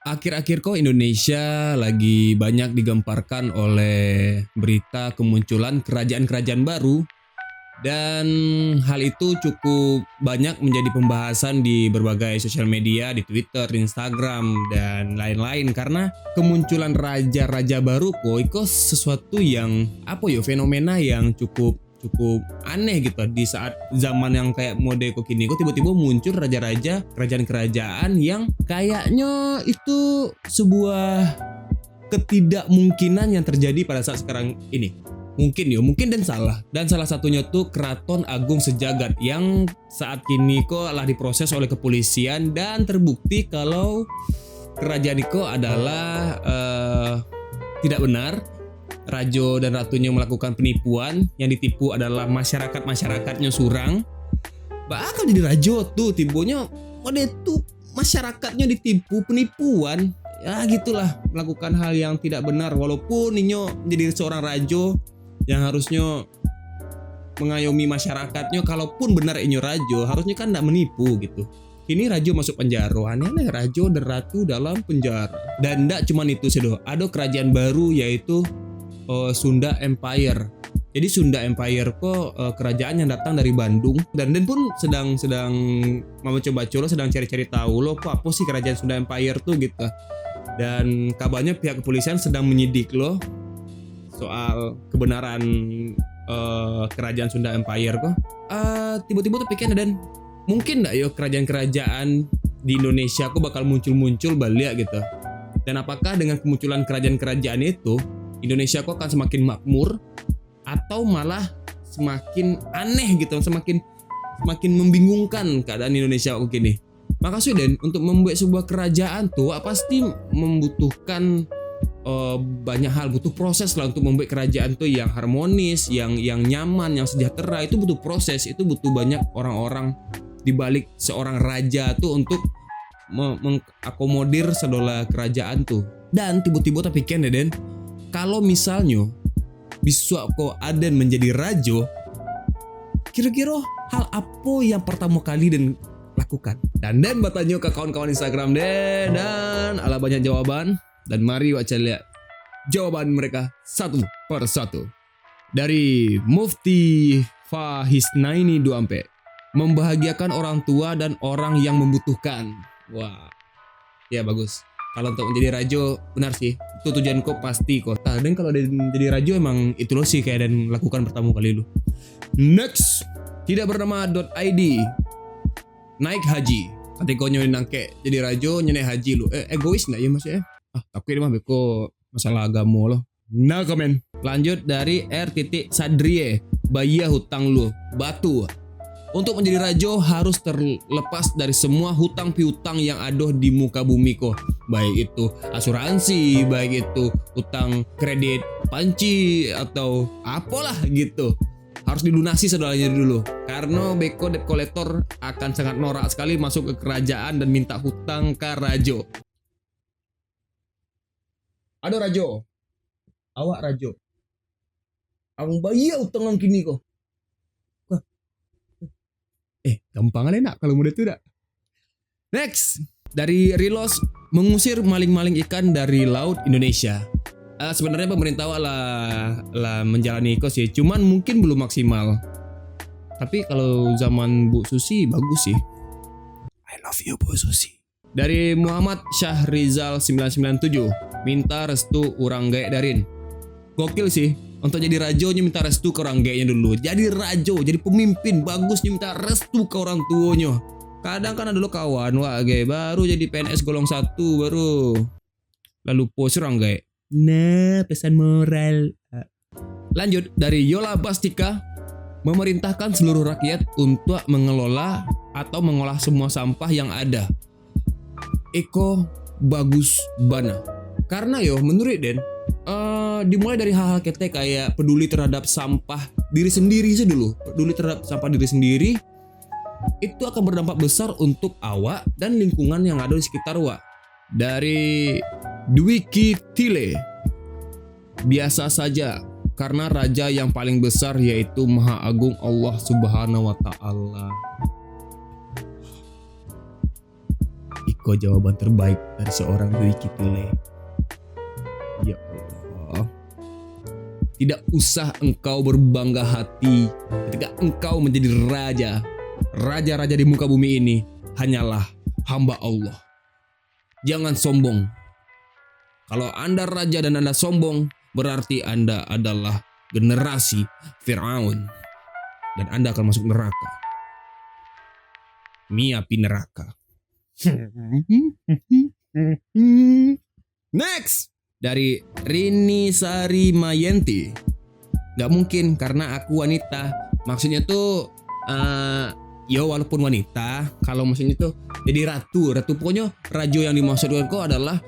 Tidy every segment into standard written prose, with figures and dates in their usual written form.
Akhir-akhir kok Indonesia lagi banyak digemparkan oleh berita kemunculan kerajaan-kerajaan baru dan hal itu cukup banyak menjadi pembahasan di berbagai sosial media, di Twitter, di Instagram dan lain-lain karena kemunculan raja-raja baru kok itu sesuatu yang fenomena yang cukup cukup aneh gitu di saat zaman yang kayak mode kok gini kok tiba-tiba muncul raja-raja kerajaan-kerajaan yang kayaknya itu sebuah ketidakmungkinan yang terjadi pada saat sekarang ini. Mungkin dan salah satunya tuh Keraton Agung Sejagat yang saat ini kok lah diproses oleh kepolisian dan terbukti kalau kerajaan itu adalah tidak benar. Rajo dan ratunya melakukan penipuan, yang ditipu adalah masyarakatnya surang. Bakal jadi rajo tuh tibonya, tuh masyarakatnya ditipu penipuan. Ya gitulah, melakukan hal yang tidak benar walaupun Ninyo menjadi seorang rajo yang harusnya mengayomi masyarakatnya. Kalaupun benar Inyo rajo, harusnya kan tidak menipu gitu. Ini rajo masuk penjara, aneh rajo dan ratu dalam penjara. Dan tidak cuma itu sih, ada kerajaan baru yaitu Sunda Empire. Jadi Sunda Empire kok kerajaan yang datang dari Bandung dan pun sedang mau coba sedang cari-cari tahu loh kok apa sih kerajaan Sunda Empire tuh gitu. Dan kabarnya pihak kepolisian sedang menyidik loh soal kebenaran kerajaan Sunda Empire kok. Tiba-tiba terpikir dan mungkin enggak yo kerajaan-kerajaan di Indonesia kok bakal muncul balik gitu. Dan apakah dengan kemunculan kerajaan-kerajaan itu Indonesia kok akan semakin makmur atau malah semakin aneh gitu, semakin membingungkan keadaan Indonesia kok gini. Makasih Den, untuk membuat sebuah kerajaan tuh pasti membutuhkan banyak hal, butuh proses lah untuk membuat kerajaan tuh yang harmonis, yang nyaman, yang sejahtera. Itu butuh proses, itu butuh banyak orang-orang di balik seorang raja tuh untuk mengakomodir sedola kerajaan tuh. Dan tiba-tiba terpikir Den, kalau misalnya bisa kok Aden menjadi rajo, kira-kira hal apa yang pertama kali Den lakukan? Dan Den bertanya ke kawan-kawan Instagram Den, dan ala banyak jawaban. Dan mari baca lihat jawaban mereka satu per satu. Dari Mufti Fahisnaini 2, membahagiakan orang tua dan orang yang membutuhkan. Wah, ya bagus. Kalau untuk menjadi rajo, benar sih, itu tujuan kok pasti kok. Dan kalau jadi rajo emang itu loh sih kayak dan lakukan pertama kali lu. Next, tidak bernama .id, naik haji. Nanti kau nyobain nangke jadi rajo nyenek haji lu. Egois nggak ya maksudnya? Tapi ini mah beko masalah agama loh. Nah komen. Lanjut dari R. Sadrie, bayar hutang lu, batu. Untuk menjadi rajo harus terlepas dari semua hutang piutang yang ada di muka bumi kok. Baik itu asuransi, baik itu utang kredit panci atau apalah gitu. Harus dilunasi saudaranya dulu. Karena beko debt collector akan sangat norak sekali masuk ke kerajaan dan minta hutang ke rajo. Ada rajo. Awak rajo. Ang bayar utang kini kok. Gampang enak kalau mudah itu dah. Next, dari Rilos, mengusir maling-maling ikan dari laut Indonesia. Sebenarnya pemerintah lah menjalani itu sih, cuman mungkin belum maksimal. Tapi kalau zaman Bu Susi bagus sih. I love you Bu Susi. Dari Muhammad Syahrizal 997, minta restu urang gaek darin. Gokil sih. Untuk jadi rajonya minta restu ke orang gayanya dulu. Jadi rajo, jadi pemimpin bagusnya minta restu ke orang tuanya. Kadang kan ada lo kawan gay baru jadi PNS golong 1 baru lalu post orang gay. Nah, pesan moral. Lanjut dari Yola Bastika, memerintahkan seluruh rakyat untuk mengelola atau mengolah semua sampah yang ada. Eko bagus bana. Karena menurut Den, dimulai dari hal-hal kayak peduli terhadap sampah diri sendiri sih dulu. Peduli terhadap sampah diri sendiri itu akan berdampak besar untuk awak dan lingkungan yang ada di sekitar awak. Dari Dwiki Tile, biasa saja karena raja yang paling besar yaitu Maha Agung Allah Subhanahu wa Ta'ala. Iko jawaban terbaik dari seorang Dwi Kitule. Ya Allah. Tidak usah engkau berbangga hati ketika engkau menjadi raja. Raja-raja di muka bumi ini hanyalah hamba Allah. Jangan sombong. Kalau Anda raja dan Anda sombong, berarti Anda adalah generasi Firaun. Dan Anda akan masuk neraka. Miapi neraka. Next. Dari Rini Sari Mayanti. Gak mungkin karena aku wanita. Maksudnya tuh ya walaupun wanita, kalau maksudnya tuh jadi ratu pokoknya rajo yang dimaksudkan kok adalah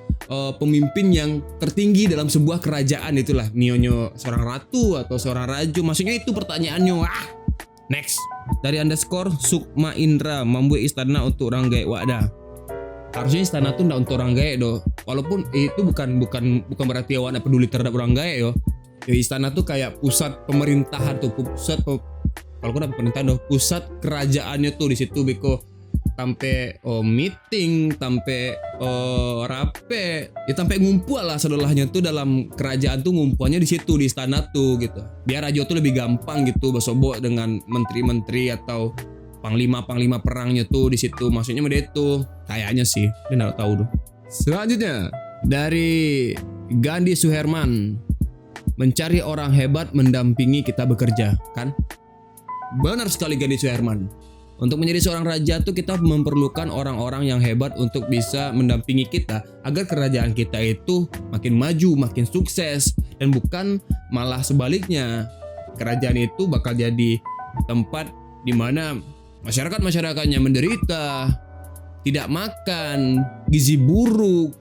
pemimpin yang tertinggi dalam sebuah kerajaan, itulah nionyo seorang ratu atau seorang rajo, maksudnya itu pertanyaannya. Next, dari underscore Sukma Indra, membuat istana untuk orang gaek wadah. Harusnya istana tuh ndak untuk orang gaek do, walaupun itu bukan berarti awak ndak peduli terhadap orang gaek yo. Ya, istana tuh kayak pusat pemerintahan tuh, kalau aku dapat pemerintahan doh, pusat kerajaannya tuh di situ beko sampai meeting, sampai rape, ya sampai ngumpul lah sedolahnya tuh dalam kerajaan tuh ngumpulnya di situ di istana tuh gitu. Biar raja tuh lebih gampang gitu bersobok dengan menteri-menteri atau panglima perangnya tuh di situ. Maksudnya dia itu kayaknya sih, dia nggak tahu tuh. Selanjutnya dari Gandhi Suherman, mencari orang hebat mendampingi kita bekerja, kan? Benar sekali Gandhi Suherman. Untuk menjadi seorang raja tuh kita memerlukan orang-orang yang hebat untuk bisa mendampingi kita agar kerajaan kita itu makin maju, makin sukses, dan bukan malah sebaliknya. Kerajaan itu bakal jadi tempat di mana masyarakatnya menderita, tidak makan, gizi buruk,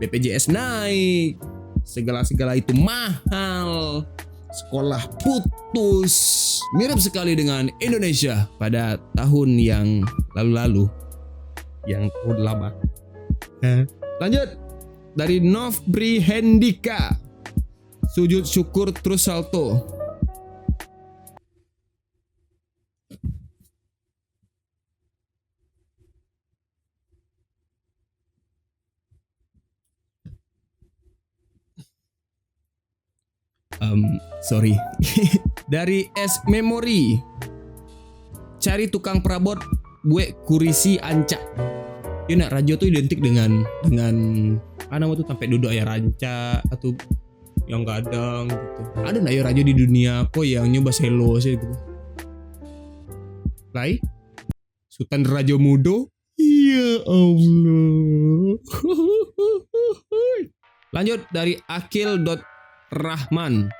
BPJS naik, segala itu mahal, sekolah putus. Mirip sekali dengan Indonesia pada tahun yang lalu-lalu, yang tahun lama. Lanjut dari Novbri Hendika, sujud syukur terus salto. Sorry. Dari S Memory, cari tukang perabot buat kurisi ancak. Ya nak, rajo tuh identik dengan apa tuh sampai duduk ya ranca atau yang gadang gitu. Ada nak ya rajo di dunia kok yang nyoba selo sih gitu. Lai Sultan Rajo Mudo. Ya Allah. Lanjut dari Akil.Rahman,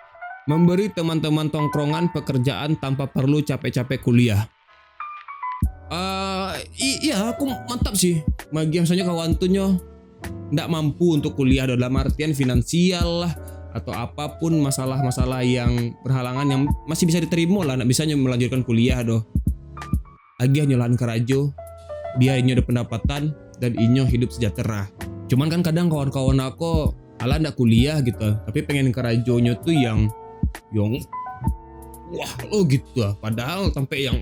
memberi teman-teman tongkrongan pekerjaan tanpa perlu capek-capek kuliah. Iya, aku mantap sih. Bagi misalnya kawan tuhnya nggak mampu untuk kuliah dalam artian finansial lah atau apapun masalah-masalah yang berhalangan yang masih bisa diterima lah, nggak bisanya melanjutkan kuliah doh. Agiah nyolan ke rajo, dia inyo ada pendapatan dan inyo hidup sejahtera. Cuman kan kadang kawan-kawan aku ala ndak kuliah gitu, tapi pengen ke rajonyo tuh yang wah lo gitu lah. Padahal sampai yang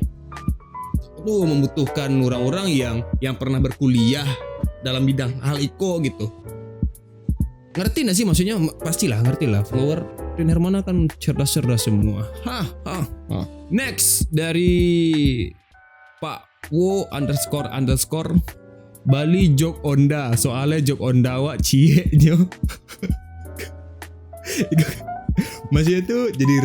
tuh membutuhkan orang-orang yang pernah berkuliah dalam bidang hal iko gitu. Ngerti nggak sih maksudnya? Pastilah ngerti lah. Follower Rin Hermana kan cerdas-cerdas semua. Next dari Pak Wo __ Bali jok onda, soalnya jok onda wak cieknya. Maksudnya tuh jadi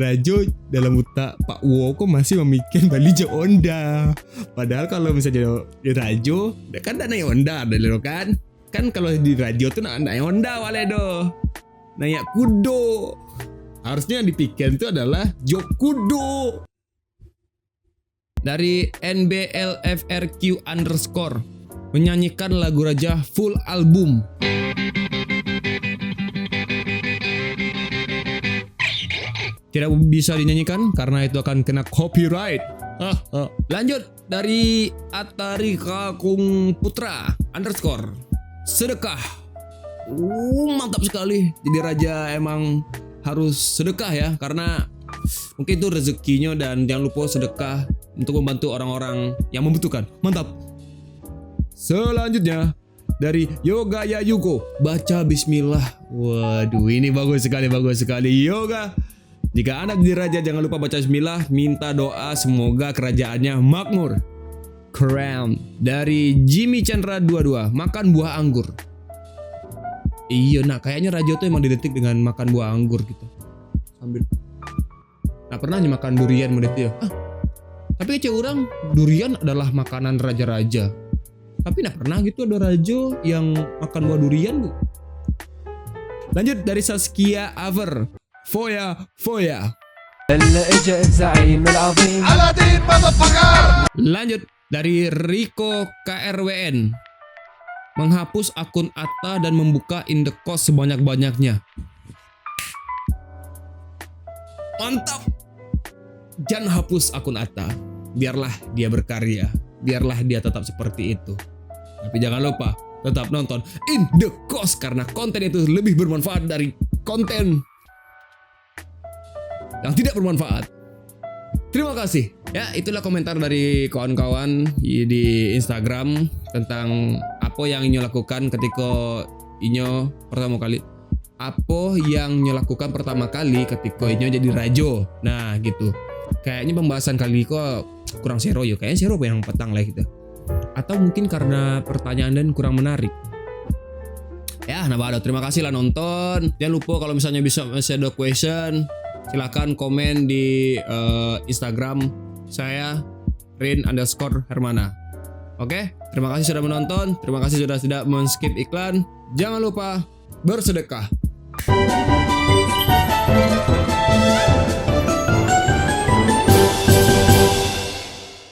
rajo dalam utak Pak Wo kok masih memikir Bali jok onda. Padahal kalau misalnya jadi rajo kan ada naik onda ada kan kalau di rajo tuh naik onda wale do naik kudo. Harusnya yang dipikir itu adalah jok kudo. Dari NBLFRQ _ menyanyikan lagu raja full album. Tidak bisa dinyanyikan karena itu akan kena copyright. Lanjut dari Atari Kakung Putra _ sedekah. Mantap sekali. Jadi raja emang harus sedekah ya, karena mungkin itu rezekinya, dan jangan lupa sedekah untuk membantu orang-orang yang membutuhkan. Mantap. Selanjutnya dari Yoga Yayuko, baca bismillah. Waduh, ini bagus sekali, bagus sekali. Yoga, jika Anda jadi raja jangan lupa baca bismillah, minta doa semoga kerajaannya makmur. Crown dari Jimmy Chandra 22, makan buah anggur. Iya, nah kayaknya raja tuh emang didetik dengan makan buah anggur gitu. Sambil nah pernah makan durian mendetik ya. Tapi kece orang durian adalah makanan raja-raja. Tapi nah pernah gitu ada raja yang makan buah durian bu. Lanjut dari Saskia Aver, Foya Foya. Lanjut dari Riko KRWN, menghapus akun Atta dan membuka Indekos sebanyak-banyaknya. Mantap. Jangan hapus akun Atta, biarlah dia berkarya, biarlah dia tetap seperti itu. Tapi jangan lupa tetap nonton Indekos karena konten itu lebih bermanfaat dari konten yang tidak bermanfaat. Terima kasih. Ya, itulah komentar dari kawan-kawan di Instagram tentang apa yang Inyo lakukan ketika Inyo pertama kali. Apa yang Inyo lakukan pertama kali ketika Inyo jadi rajo. Nah, gitu. Kayaknya pembahasan kali ini kok kurang seru ya. Kayaknya seru yang petang lah gitu. Atau mungkin karena pertanyaan dan kurang menarik. Ya, nah baru terima kasih lah nonton. Jangan lupa kalau misalnya bisa masih ada question, silakan komen di Instagram saya rin_hermana. Oke, terima kasih sudah menonton. Terima kasih sudah tidak men-skip iklan. Jangan lupa bersedekah.